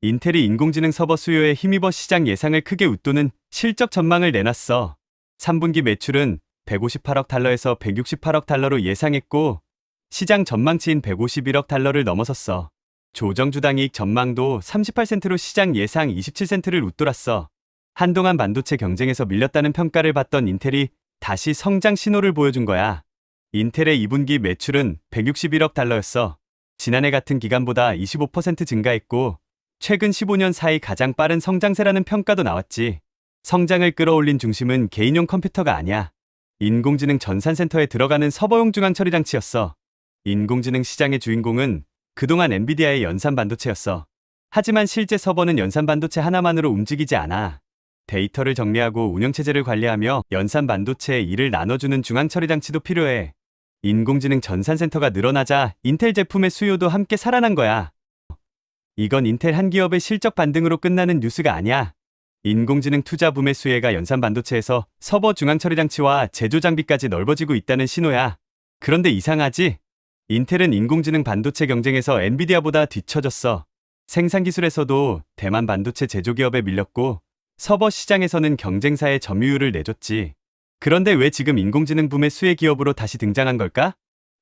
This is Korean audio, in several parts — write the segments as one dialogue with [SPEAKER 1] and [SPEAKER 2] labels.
[SPEAKER 1] 인텔이 인공지능 서버 수요에 힘입어 시장 예상을 크게 웃도는 실적 전망을 내놨어. 3분기 매출은 158억 달러에서 168억 달러로 예상했고 시장 전망치인 151억 달러를 넘어섰어. 조정주당 이익 전망도 38센트로 시장 예상 27센트를 웃돌았어. 한동안 반도체 경쟁에서 밀렸다는 평가를 받던 인텔이 다시 성장 신호를 보여준 거야. 인텔의 2분기 매출은 161억 달러였어. 지난해 같은 기간보다 25% 증가했고 최근 15년 사이 가장 빠른 성장세라는 평가도 나왔지. 성장을 끌어올린 중심은 개인용 컴퓨터가 아니야. 인공지능 전산센터에 들어가는 서버용 중앙처리장치였어. 인공지능 시장의 주인공은 그동안 엔비디아의 연산 반도체였어. 하지만 실제 서버는 연산 반도체 하나만으로 움직이지 않아. 데이터를 정리하고 운영체제를 관리하며 연산 반도체의 일을 나눠주는 중앙처리장치도 필요해. 인공지능 전산센터가 늘어나자 인텔 제품의 수요도 함께 살아난 거야. 이건 인텔 한 기업의 실적 반등으로 끝나는 뉴스가 아니야. 인공지능 투자 붐의 수혜가 연산 반도체에서 서버 중앙처리장치와 제조 장비까지 넓어지고 있다는 신호야. 그런데 이상하지? 인텔은 인공지능 반도체 경쟁에서 엔비디아보다 뒤처졌어. 생산 기술에서도 대만 반도체 제조기업에 밀렸고 서버 시장에서는 경쟁사의 점유율을 내줬지. 그런데 왜 지금 인공지능 붐의 수혜 기업으로 다시 등장한 걸까?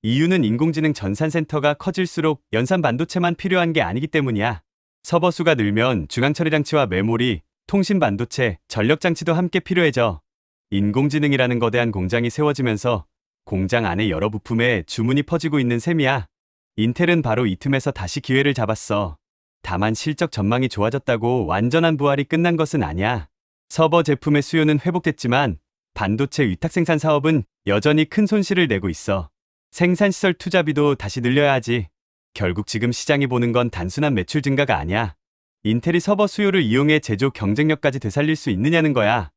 [SPEAKER 1] 이유는 인공지능 전산센터가 커질수록 연산 반도체만 필요한 게 아니기 때문이야. 서버 수가 늘면 중앙처리장치와 메모리, 통신 반도체, 전력장치도 함께 필요해져. 인공지능이라는 거대한 공장이 세워지면서 공장 안에 여러 부품에 주문이 퍼지고 있는 셈이야. 인텔은 바로 이 틈에서 다시 기회를 잡았어. 다만 실적 전망이 좋아졌다고 완전한 부활이 끝난 것은 아니야. 서버 제품의 수요는 회복됐지만 반도체 위탁 생산 사업은 여전히 큰 손실을 내고 있어. 생산시설 투자비도 다시 늘려야 하지. 결국 지금 시장이 보는 건 단순한 매출 증가가 아니야. 인텔이 서버 수요를 이용해 제조 경쟁력까지 되살릴 수 있느냐는 거야.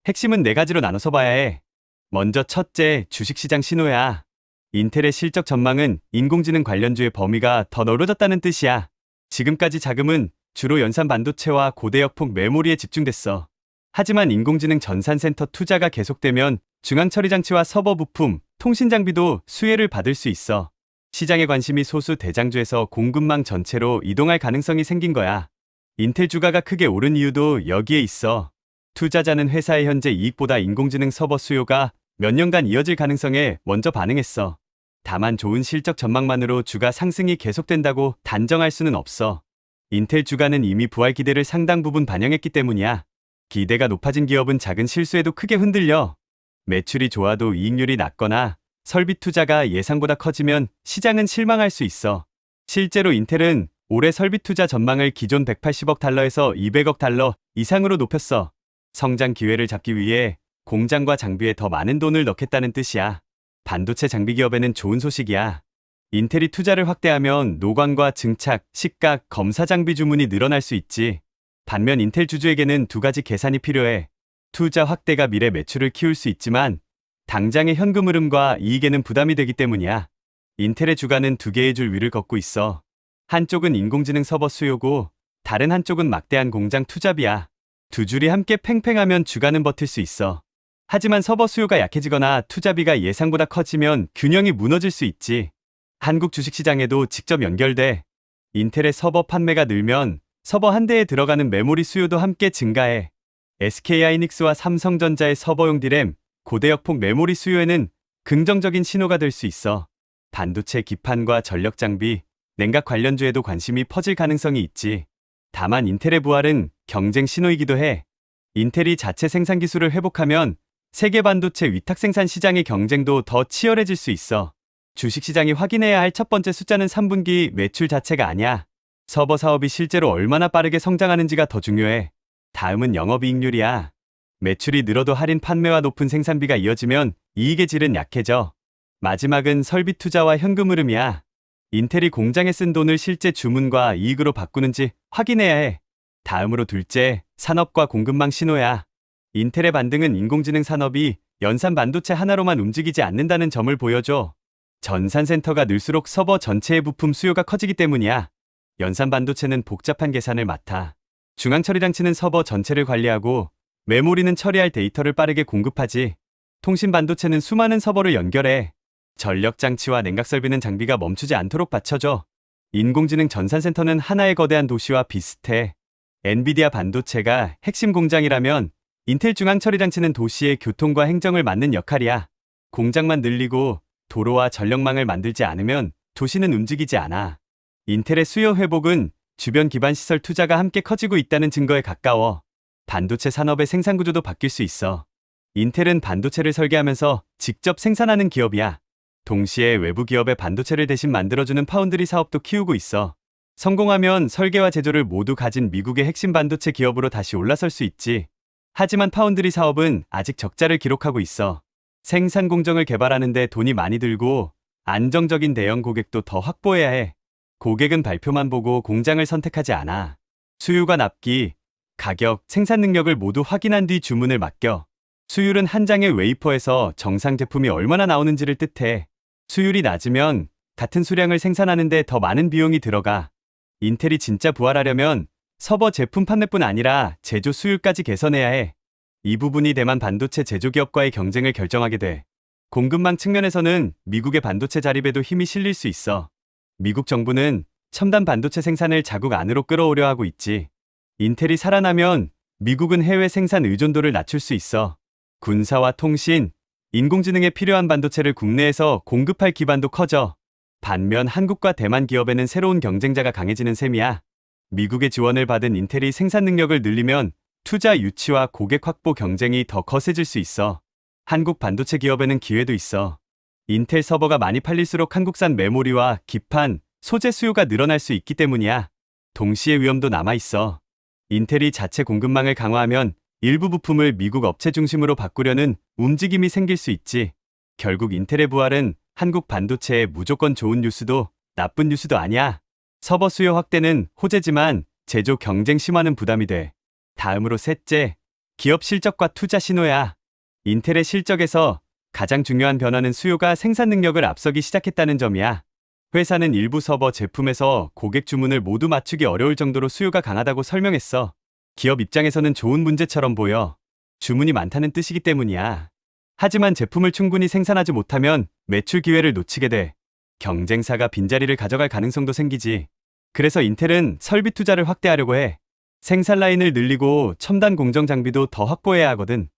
[SPEAKER 1] 핵심은 네 가지로 나눠서 봐야 해. 먼저 첫째, 주식시장 신호야. 인텔의 실적 전망은 인공지능 관련주의 범위가 더 넓어졌다는 뜻이야. 지금까지 자금은 주로 연산 반도체와 고대역폭 메모리에 집중됐어. 하지만 인공지능 전산센터 투자가 계속되면 중앙처리장치와 서버 부품, 통신 장비도 수혜를 받을 수 있어. 시장의 관심이 소수 대장주에서 공급망 전체로 이동할 가능성이 생긴 거야. 인텔 주가가 크게 오른 이유도 여기에 있어. 투자자는 회사의 현재 이익보다 인공지능 서버 수요가 몇 년간 이어질 가능성에 먼저 반응했어. 다만 좋은 실적 전망만으로 주가 상승이 계속된다고 단정할 수는 없어. 인텔 주가는 이미 부활 기대를 상당 부분 반영했기 때문이야. 기대가 높아진 기업은 작은 실수에도 크게 흔들려. 매출이 좋아도 이익률이 낮거나 설비 투자가 예상보다 커지면 시장은 실망할 수 있어. 실제로 인텔은 올해 설비 투자 전망을 기존 180억 달러에서 200억 달러 이상으로 높였어. 성장 기회를 잡기 위해 공장과 장비에 더 많은 돈을 넣겠다는 뜻이야. 반도체 장비 기업에는 좋은 소식이야. 인텔이 투자를 확대하면 노광과 증착, 식각, 검사 장비 주문이 늘어날 수 있지. 반면 인텔 주주에게는 두 가지 계산이 필요해. 투자 확대가 미래 매출을 키울 수 있지만 당장의 현금 흐름과 이익에는 부담이 되기 때문이야. 인텔의 주가는 두 개의 줄 위를 걷고 있어. 한쪽은 인공지능 서버 수요고 다른 한쪽은 막대한 공장 투자비야. 두 줄이 함께 팽팽하면 주가는 버틸 수 있어. 하지만 서버 수요가 약해지거나 투자비가 예상보다 커지면 균형이 무너질 수 있지. 한국 주식시장에도 직접 연결돼. 인텔의 서버 판매가 늘면 서버 한 대에 들어가는 메모리 수요도 함께 증가해. SK하이닉스와 삼성전자의 서버용 디램, 고대역폭 메모리 수요에는 긍정적인 신호가 될 수 있어. 반도체 기판과 전력 장비, 냉각 관련주에도 관심이 퍼질 가능성이 있지. 다만 인텔의 부활은 경쟁 신호이기도 해. 인텔이 자체 생산 기술을 회복하면 세계 반도체 위탁 생산 시장의 경쟁도 더 치열해질 수 있어. 주식시장이 확인해야 할 첫 번째 숫자는 3분기 매출 자체가 아니야. 서버 사업이 실제로 얼마나 빠르게 성장하는지가 더 중요해. 다음은 영업이익률이야. 매출이 늘어도 할인 판매와 높은 생산비가 이어지면 이익의 질은 약해져. 마지막은 설비 투자와 현금 흐름이야. 인텔이 공장에 쓴 돈을 실제 주문과 이익으로 바꾸는지 확인해야 해. 다음으로 둘째, 산업과 공급망 신호야. 인텔의 반등은 인공지능 산업이 연산 반도체 하나로만 움직이지 않는다는 점을 보여줘. 전산센터가 늘수록 서버 전체의 부품 수요가 커지기 때문이야. 연산 반도체는 복잡한 계산을 맡아. 중앙처리장치는 서버 전체를 관리하고 메모리는 처리할 데이터를 빠르게 공급하지. 통신 반도체는 수많은 서버를 연결해. 전력장치와 냉각 설비는 장비가 멈추지 않도록 받쳐줘. 인공지능 전산센터는 하나의 거대한 도시와 비슷해. 엔비디아 반도체가 핵심 공장이라면 인텔 중앙처리장치는 도시의 교통과 행정을 맡는 역할이야. 공장만 늘리고 도로와 전력망을 만들지 않으면 도시는 움직이지 않아. 인텔의 수요 회복은 주변 기반 시설 투자가 함께 커지고 있다는 증거에 가까워. 반도체 산업의 생산 구조도 바뀔 수 있어. 인텔은 반도체를 설계하면서 직접 생산하는 기업이야. 동시에 외부 기업의 반도체를 대신 만들어주는 파운드리 사업도 키우고 있어. 성공하면 설계와 제조를 모두 가진 미국의 핵심 반도체 기업으로 다시 올라설 수 있지. 하지만 파운드리 사업은 아직 적자를 기록하고 있어. 생산 공정을 개발하는데 돈이 많이 들고 안정적인 대형 고객도 더 확보해야 해. 고객은 발표만 보고 공장을 선택하지 않아. 수요가 납기, 가격, 생산 능력을 모두 확인한 뒤 주문을 맡겨. 수율은 한 장의 웨이퍼에서 정상 제품이 얼마나 나오는지를 뜻해. 수율이 낮으면 같은 수량을 생산하는데 더 많은 비용이 들어가. 인텔이 진짜 부활하려면 서버 제품 판매뿐 아니라 제조 수율까지 개선해야 해. 이 부분이 대만 반도체 제조기업과의 경쟁을 결정하게 돼. 공급망 측면에서는 미국의 반도체 자립에도 힘이 실릴 수 있어. 미국 정부는 첨단 반도체 생산을 자국 안으로 끌어오려 하고 있지. 인텔이 살아나면 미국은 해외 생산 의존도를 낮출 수 있어. 군사와 통신, 인공지능에 필요한 반도체를 국내에서 공급할 기반도 커져. 반면 한국과 대만 기업에는 새로운 경쟁자가 강해지는 셈이야. 미국의 지원을 받은 인텔이 생산 능력을 늘리면 투자 유치와 고객 확보 경쟁이 더 거세질 수 있어. 한국 반도체 기업에는 기회도 있어. 인텔 서버가 많이 팔릴수록 한국산 메모리와 기판, 소재 수요가 늘어날 수 있기 때문이야. 동시에 위험도 남아있어. 인텔이 자체 공급망을 강화하면 일부 부품을 미국 업체 중심으로 바꾸려는 움직임이 생길 수 있지. 결국 인텔의 부활은 한국 반도체에 무조건 좋은 뉴스도 나쁜 뉴스도 아니야. 서버 수요 확대는 호재지만 제조 경쟁 심화는 부담이 돼. 다음으로 셋째, 기업 실적과 투자 신호야. 인텔의 실적에서 가장 중요한 변화는 수요가 생산 능력을 앞서기 시작했다는 점이야. 회사는 일부 서버 제품에서 고객 주문을 모두 맞추기 어려울 정도로 수요가 강하다고 설명했어. 기업 입장에서는 좋은 문제처럼 보여. 주문이 많다는 뜻이기 때문이야. 하지만 제품을 충분히 생산하지 못하면 매출 기회를 놓치게 돼. 경쟁사가 빈자리를 가져갈 가능성도 생기지. 그래서 인텔은 설비 투자를 확대하려고 해. 생산 라인을 늘리고 첨단 공정 장비도 더 확보해야 하거든.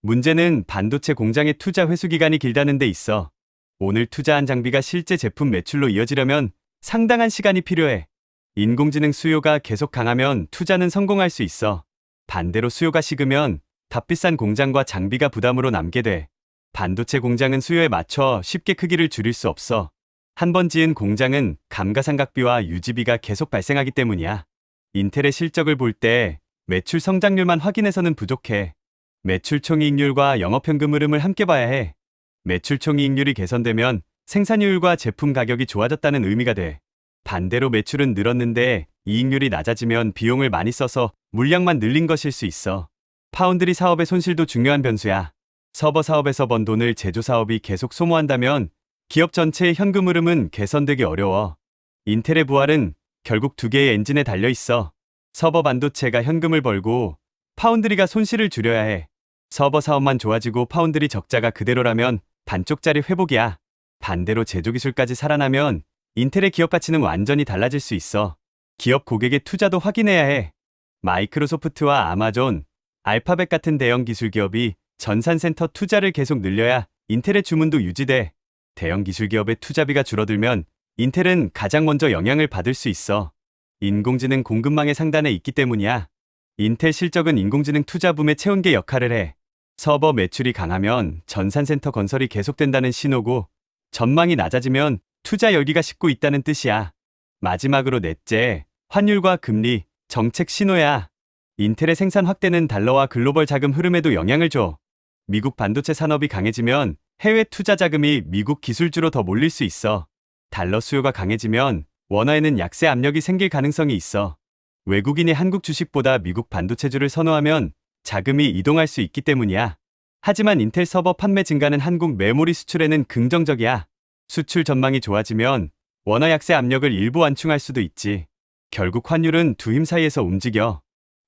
[SPEAKER 1] 문제는 반도체 공장의 투자 회수 기간이 길다는 데 있어. 오늘 투자한 장비가 실제 제품 매출로 이어지려면 상당한 시간이 필요해. 인공지능 수요가 계속 강하면 투자는 성공할 수 있어. 반대로 수요가 식으면 값비싼 공장과 장비가 부담으로 남게 돼. 반도체 공장은 수요에 맞춰 쉽게 크기를 줄일 수 없어. 한 번 지은 공장은 감가상각비와 유지비가 계속 발생하기 때문이야. 인텔의 실적을 볼 때 매출 성장률만 확인해서는 부족해. 매출 총이익률과 영업현금 흐름을 함께 봐야 해. 매출 총이익률이 개선되면 생산효율과 제품 가격이 좋아졌다는 의미가 돼. 반대로 매출은 늘었는데 이익률이 낮아지면 비용을 많이 써서 물량만 늘린 것일 수 있어. 파운드리 사업의 손실도 중요한 변수야. 서버 사업에서 번 돈을 제조 사업이 계속 소모한다면 기업 전체의 현금 흐름은 개선되기 어려워. 인텔의 부활은 결국 두 개의 엔진에 달려 있어. 서버 반도체가 현금을 벌고 파운드리가 손실을 줄여야 해. 서버 사업만 좋아지고 파운드리 적자가 그대로라면 반쪽짜리 회복이야. 반대로 제조 기술까지 살아나면 인텔의 기업 가치는 완전히 달라질 수 있어. 기업 고객의 투자도 확인해야 해. 마이크로소프트와 아마존, 알파벳 같은 대형 기술 기업이 전산센터 투자를 계속 늘려야 인텔의 주문도 유지돼. 대형 기술 기업의 투자비가 줄어들면 인텔은 가장 먼저 영향을 받을 수 있어. 인공지능 공급망의 상단에 있기 때문이야. 인텔 실적은 인공지능 투자 붐의 체온계 역할을 해. 서버 매출이 강하면 전산센터 건설이 계속된다는 신호고, 전망이 낮아지면 투자 열기가 식고 있다는 뜻이야. 마지막으로 넷째, 환율과 금리, 정책 신호야. 인텔의 생산 확대는 달러와 글로벌 자금 흐름에도 영향을 줘. 미국 반도체 산업이 강해지면 해외 투자 자금이 미국 기술주로 더 몰릴 수 있어. 달러 수요가 강해지면 원화에는 약세 압력이 생길 가능성이 있어. 외국인이 한국 주식보다 미국 반도체주를 선호하면 자금이 이동할 수 있기 때문이야. 하지만 인텔 서버 판매 증가는 한국 메모리 수출에는 긍정적이야. 수출 전망이 좋아지면 원화 약세 압력을 일부 완충할 수도 있지. 결국 환율은 두 힘 사이에서 움직여.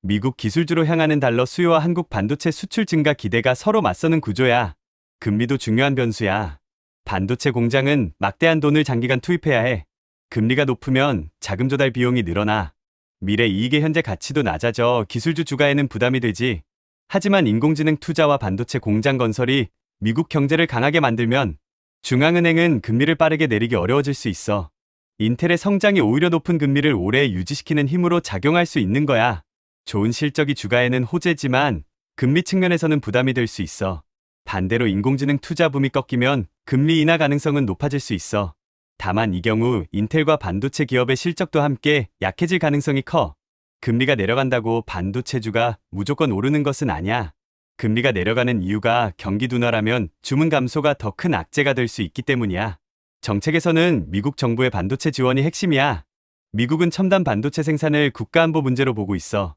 [SPEAKER 1] 미국 기술주로 향하는 달러 수요와 한국 반도체 수출 증가 기대가 서로 맞서는 구조야. 금리도 중요한 변수야. 반도체 공장은 막대한 돈을 장기간 투입해야 해. 금리가 높으면 자금 조달 비용이 늘어나 미래 이익의 현재 가치도 낮아져 기술주 주가에는 부담이 되지. 하지만 인공지능 투자와 반도체 공장 건설이 미국 경제를 강하게 만들면 중앙은행은 금리를 빠르게 내리기 어려워질 수 있어. 인텔의 성장이 오히려 높은 금리를 오래 유지시키는 힘으로 작용할 수 있는 거야. 좋은 실적이 주가에는 호재지만 금리 측면에서는 부담이 될 수 있어. 반대로 인공지능 투자 붐이 꺾이면 금리 인하 가능성은 높아질 수 있어. 다만 이 경우 인텔과 반도체 기업의 실적도 함께 약해질 가능성이 커. 금리가 내려간다고 반도체주가 무조건 오르는 것은 아니야. 금리가 내려가는 이유가 경기 둔화라면 주문 감소가 더 큰 악재가 될 수 있기 때문이야. 정책에서는 미국 정부의 반도체 지원이 핵심이야. 미국은 첨단 반도체 생산을 국가안보 문제로 보고 있어.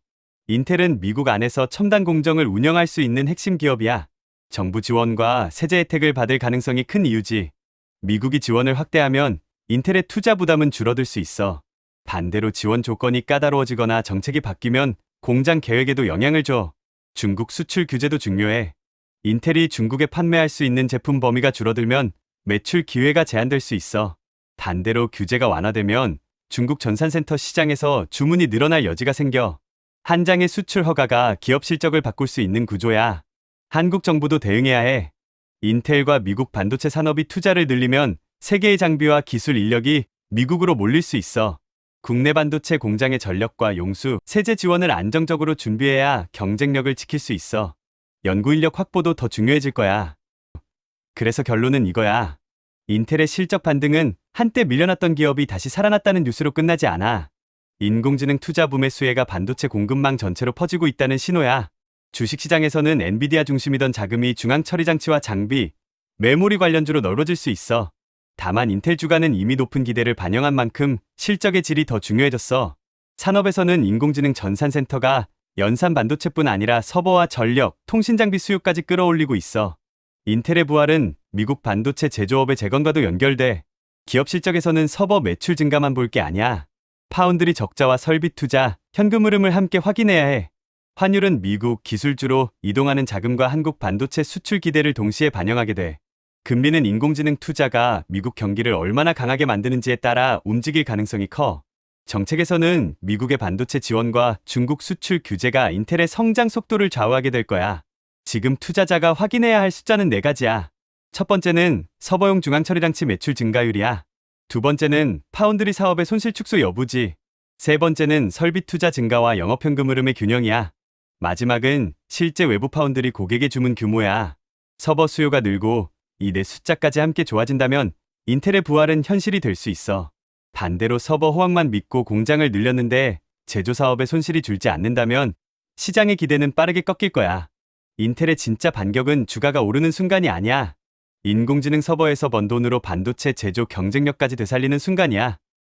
[SPEAKER 1] 인텔은 미국 안에서 첨단 공정을 운영할 수 있는 핵심 기업이야. 정부 지원과 세제 혜택을 받을 가능성이 큰 이유지. 미국이 지원을 확대하면 인텔의 투자 부담은 줄어들 수 있어. 반대로 지원 조건이 까다로워지거나 정책이 바뀌면 공장 계획에도 영향을 줘. 중국 수출 규제도 중요해. 인텔이 중국에 판매할 수 있는 제품 범위가 줄어들면 매출 기회가 제한될 수 있어. 반대로 규제가 완화되면 중국 전산센터 시장에서 주문이 늘어날 여지가 생겨. 한 장의 수출 허가가 기업 실적을 바꿀 수 있는 구조야. 한국 정부도 대응해야 해. 인텔과 미국 반도체 산업이 투자를 늘리면 세계의 장비와 기술 인력이 미국으로 몰릴 수 있어. 국내 반도체 공장의 전력과 용수, 세제 지원을 안정적으로 준비해야 경쟁력을 지킬 수 있어. 연구 인력 확보도 더 중요해질 거야. 그래서 결론은 이거야. 인텔의 실적 반등은 한때 밀려났던 기업이 다시 살아났다는 뉴스로 끝나지 않아. 인공지능 투자 붐의 수혜가 반도체 공급망 전체로 퍼지고 있다는 신호야. 주식시장에서는 엔비디아 중심이던 자금이 중앙처리장치와 장비, 메모리 관련주로 넓어질 수 있어. 다만 인텔 주가는 이미 높은 기대를 반영한 만큼 실적의 질이 더 중요해졌어. 산업에서는 인공지능 전산센터가 연산 반도체뿐 아니라 서버와 전력, 통신장비 수요까지 끌어올리고 있어. 인텔의 부활은 미국 반도체 제조업의 재건과도 연결돼. 기업 실적에서는 서버 매출 증가만 볼 게 아니야. 파운드리 적자와 설비 투자, 현금 흐름을 함께 확인해야 해. 환율은 미국 기술주로 이동하는 자금과 한국 반도체 수출 기대를 동시에 반영하게 돼. 금리는 인공지능 투자가 미국 경기를 얼마나 강하게 만드는지에 따라 움직일 가능성이 커. 정책에서는 미국의 반도체 지원과 중국 수출 규제가 인텔의 성장 속도를 좌우하게 될 거야. 지금 투자자가 확인해야 할 숫자는 4가지야. 첫 번째는 서버용 중앙처리장치 매출 증가율이야. 두 번째는 파운드리 사업의 손실 축소 여부지. 세 번째는 설비 투자 증가와 영업현금 흐름의 균형이야. 마지막은 실제 외부 파운드리 고객의 주문 규모야. 서버 수요가 늘고 이 네 숫자까지 함께 좋아진다면 인텔의 부활은 현실이 될 수 있어. 반대로 서버 호황만 믿고 공장을 늘렸는데 제조 사업의 손실이 줄지 않는다면 시장의 기대는 빠르게 꺾일 거야. 인텔의 진짜 반격은 주가가 오르는 순간이 아니야. 인공지능 서버에서 번 돈으로 반도체 제조 경쟁력까지 되살리는 순간이야.